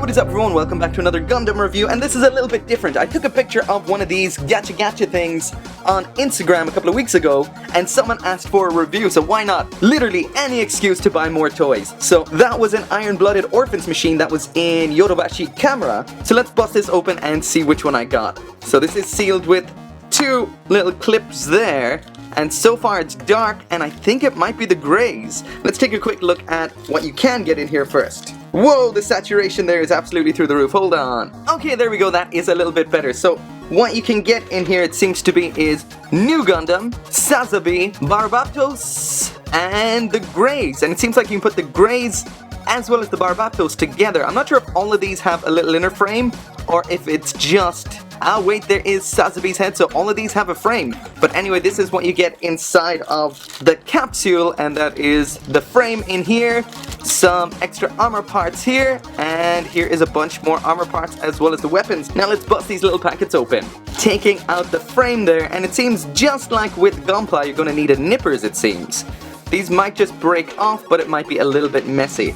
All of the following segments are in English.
What is up everyone, welcome back to another Gundam review, and this is a little bit different. I took a picture of one of these gacha things on Instagram a couple of weeks ago, and someone asked for a review, so why not? Literally any excuse to buy more toys. So that was an iron-blooded Orphans machine that was in Yodobashi camera, so let's bust this open and see which one I got. So this is sealed with two little clips there, and so far it's dark, and I think it might be the Graze. Let's take a quick look at what you can get in here first. Whoa, the saturation there is absolutely through the roof. Hold on. Okay, there we go. That is a little bit better. So what you can get in here, it seems to be, is New Gundam, Sazabi, Barbatos, and the Graze. And it seems like you can put the Graze as well as the Barbatos together. I'm not sure if all of these have a little inner frame or if it's just... Ah, wait, there is Sazabi's head, so all of these have a frame. But anyway, this is what you get inside of the capsule, and that is the frame in here, some extra armor parts here, and here is a bunch more armor parts as well as the weapons. Now let's bust these little packets open. Taking out the frame there, and it seems just like with Gunpla, you're going to need a nippers, it seems. These might just break off, but it might be a little bit messy.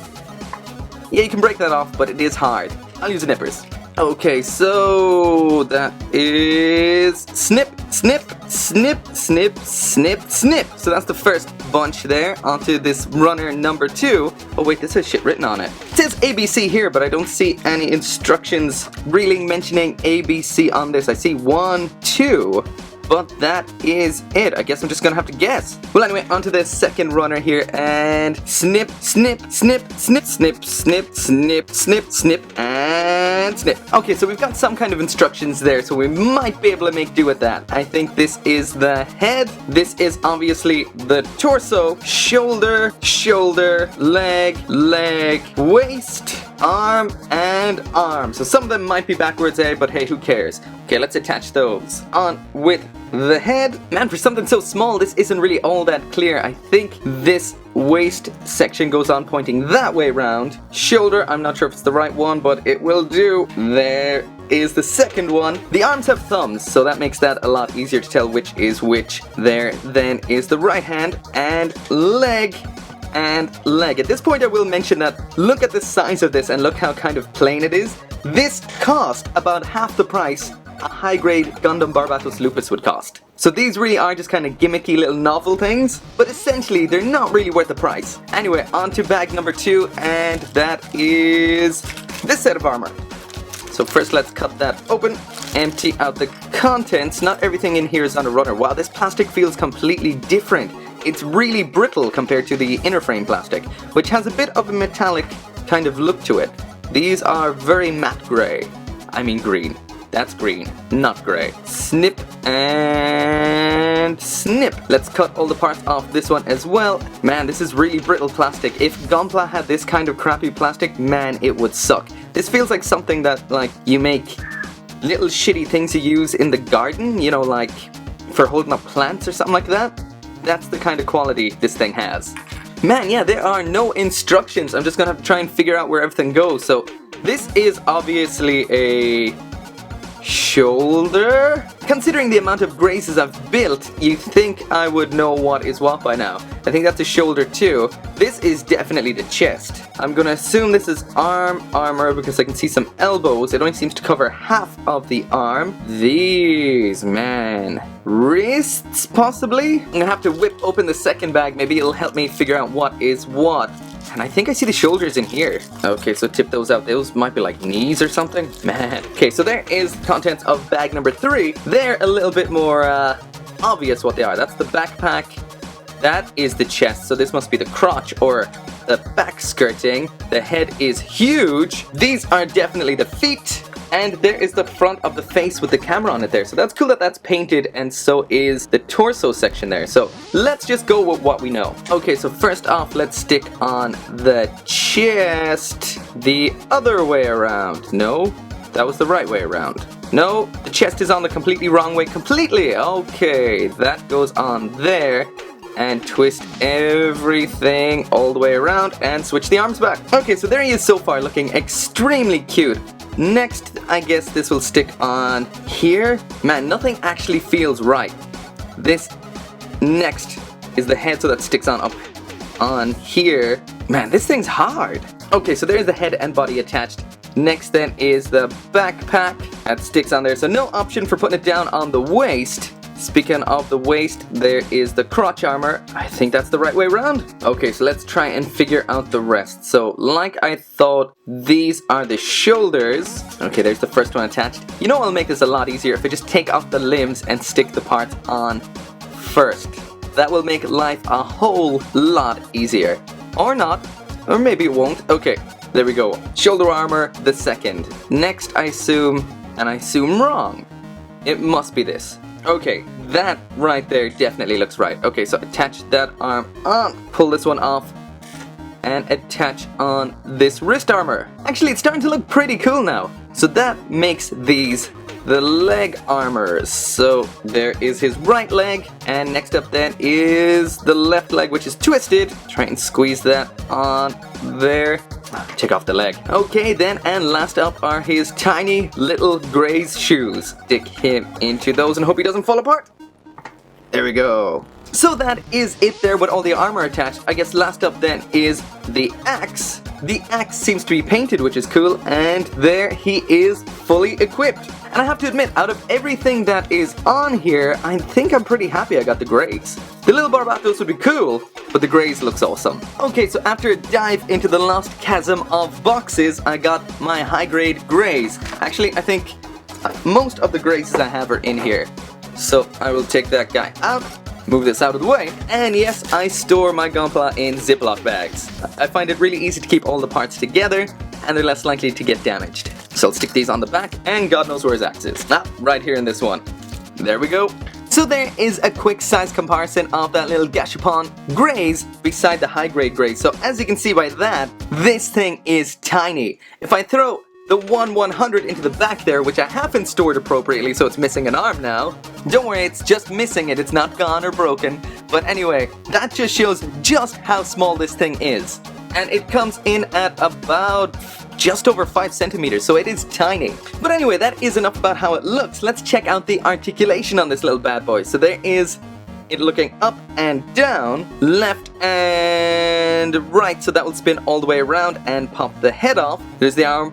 Yeah, you can break that off, but it is hard. I'll use the nippers. Okay, so that is snip, snip, snip, snip, snip, snip. So that's the first bunch there. Onto this runner number 2. Oh wait, this has shit written on it. It says ABC here, but I don't see any instructions really mentioning ABC on this. I see 1, 2. But that is it. I guess I'm just gonna have to guess. Well, anyway, onto the second runner here, and snip, snip, snip, snip, snip, snip, snip, snip, snip, and snip. Okay, so we've got some kind of instructions there, so we might be able to make do with that. I think this is the head. This is obviously the torso, shoulder, shoulder, leg, leg, waist, arm, and arm. So some of them might be backwards, but hey, who cares? Okay, let's attach those. On with the head. Man, for something so small, this isn't really all that clear. I think this waist section goes on pointing that way around. Shoulder, I'm not sure if it's the right one, but it will do. There is the second one. The arms have thumbs, so that makes that a lot easier to tell which is which. There then is the right hand, and leg, and leg. At this point I will mention that look at the size of this and look how kind of plain it is. This cost about half the price a high-grade Gundam Barbatos Lupus would cost. So these really are just kind of gimmicky little novel things, but essentially they're not really worth the price. Anyway, on to bag number 2, and that is this set of armor. So first let's cut that open, empty out the contents. Not everything in here is on a runner. Wow, this plastic feels completely different. It's really brittle compared to the inner frame plastic, which has a bit of a metallic kind of look to it. These are very matte gray. I mean green. That's green, not gray. Snip and snip. Let's cut all the parts off this one as well. Man, this is really brittle plastic. If Gunpla had this kind of crappy plastic, man, it would suck. This feels like something that, like, you make little shitty things you use in the garden, you know, like for holding up plants or something like that. That's the kind of quality this thing has. Man, yeah, there are no instructions. I'm just gonna have to try and figure out where everything goes. So this is obviously a shoulder. Considering the amount of Grazes I've built, you think I would know what is what by now. I think that's a shoulder too. This is definitely the chest. I'm gonna assume this is arm armor because I can see some elbows. It only seems to cover half of the arm. These, man. Wrists, possibly? I'm gonna have to whip open the second bag. Maybe it'll help me figure out what is what. And I think I see the shoulders in here. Okay, so tip those out. Those might be like knees or something. Man. Okay, so there is the contents of bag number 3. They're a little bit more obvious what they are. That's the backpack. That is the chest. So this must be the crotch or the back skirting. The head is huge. These are definitely the feet. And there is the front of the face with the camera on it there. So that's cool that that's painted, and so is the torso section there. So let's just go with what we know. Okay, so first off, let's stick on the chest the other way around. No, that was the right way around. No, the chest is on the completely wrong way completely. Okay, that goes on there. And twist everything all the way around and switch the arms back. Okay, so there he is so far, looking extremely cute. Next, I guess this will stick on here. Man, nothing actually feels right. This next is the head, so that sticks on up on here. Man, this thing's hard. Okay, so there's the head and body attached. Next then is the backpack that sticks on there, so no option for putting it down on the waist. Speaking of the waist, there is the crotch armor. I think that's the right way around. Okay, so let's try and figure out the rest. So, like I thought, these are the shoulders. Okay, there's the first one attached. You know what'll make this a lot easier? If I just take off the limbs and stick the parts on first. That will make life a whole lot easier. Or not. Or maybe it won't. Okay, there we go. Shoulder armor, the second. Next, I assume, and I assume wrong. It must be this. Okay, that right there definitely looks right. Okay, so attach that arm on, pull this one off, and attach on this wrist armor. Actually, it's starting to look pretty cool now. So that makes these the leg armors. So there is his right leg, and next up then is the left leg, which is twisted. Try and squeeze that on there. Take off the leg. Okay then, and last up are his tiny little Graze shoes. Stick him into those and hope he doesn't fall apart. There we go. So that is it there with all the armor attached. I guess last up then is the axe. The axe seems to be painted, which is cool, and there he is fully equipped. And I have to admit, out of everything that is on here, I think I'm pretty happy I got the Graze. The little Barbatos would be cool, but the Graze looks awesome. Okay, so after a dive into the lost chasm of boxes, I got my high-grade Graze. Actually, I think most of the Grazes I have are in here. So I will take that guy out, move this out of the way, and yes, I store my Gunpla in Ziploc bags. I find it really easy to keep all the parts together, and they're less likely to get damaged. So I'll stick these on the back, and God knows where his axe is. Right here in this one. There we go. So there is a quick size comparison of that little Gashapon Graze beside the high-grade Graze. So as you can see by that, this thing is tiny. If I throw the 1/100 into the back there, which I haven't stored appropriately, so it's missing an arm now. Don't worry, it's just missing it, it's not gone or broken. But anyway, that just shows just how small this thing is. And it comes in at about just over 5 centimeters, so it is tiny. But anyway, that is enough about how it looks. Let's check out the articulation on this little bad boy. So there is it looking up and down, left and right, so that will spin all the way around and pop the head off. There's the arm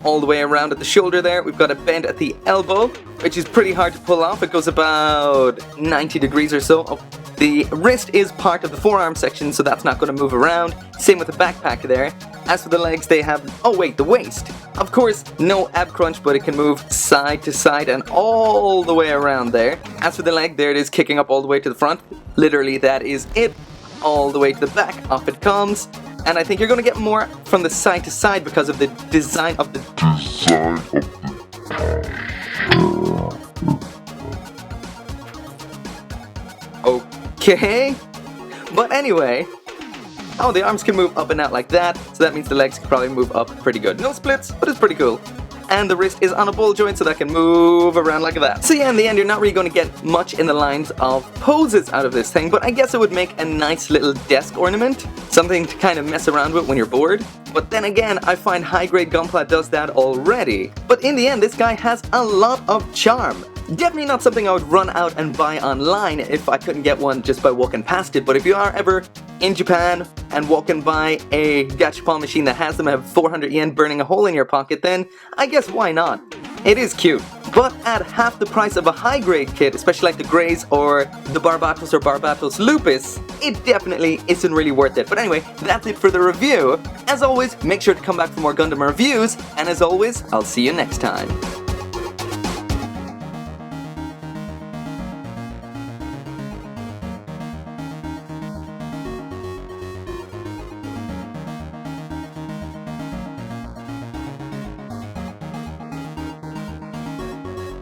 all the way around at the shoulder there. We've got a bend at the elbow, which is pretty hard to pull off. It goes about 90 degrees or so. Oh, the wrist is part of the forearm section, so that's not going to move around. Same with the backpack there. As for the legs, they have, oh wait, the waist. Of course, no ab crunch, but it can move side to side and all the way around there. As for the leg, there it is, kicking up all the way to the front. Literally, that is it. All the way to the back, off it comes. And I think you're going to get more from the side to side because of the design of the... Okay. But anyway... Oh, the arms can move up and out like that, so that means the legs can probably move up pretty good. No splits, but it's pretty cool. And the wrist is on a ball joint, so that can move around like that. So yeah, in the end, you're not really going to get much in the lines of poses out of this thing, but I guess it would make a nice little desk ornament. Something to kind of mess around with when you're bored. But then again, I find high-grade Gunpla does that already. But in the end, this guy has a lot of charm. Definitely not something I would run out and buy online if I couldn't get one just by walking past it, but if you are ever in Japan and walking by a gachapon machine that has them have 400 yen burning a hole in your pocket, then I guess why not? It is cute. But at half the price of a high-grade kit, especially like the Graze or the Barbatos or Barbatos Lupus, it definitely isn't really worth it. But anyway, that's it for the review. As always, make sure to come back for more Gundam reviews, and as always, I'll see you next time.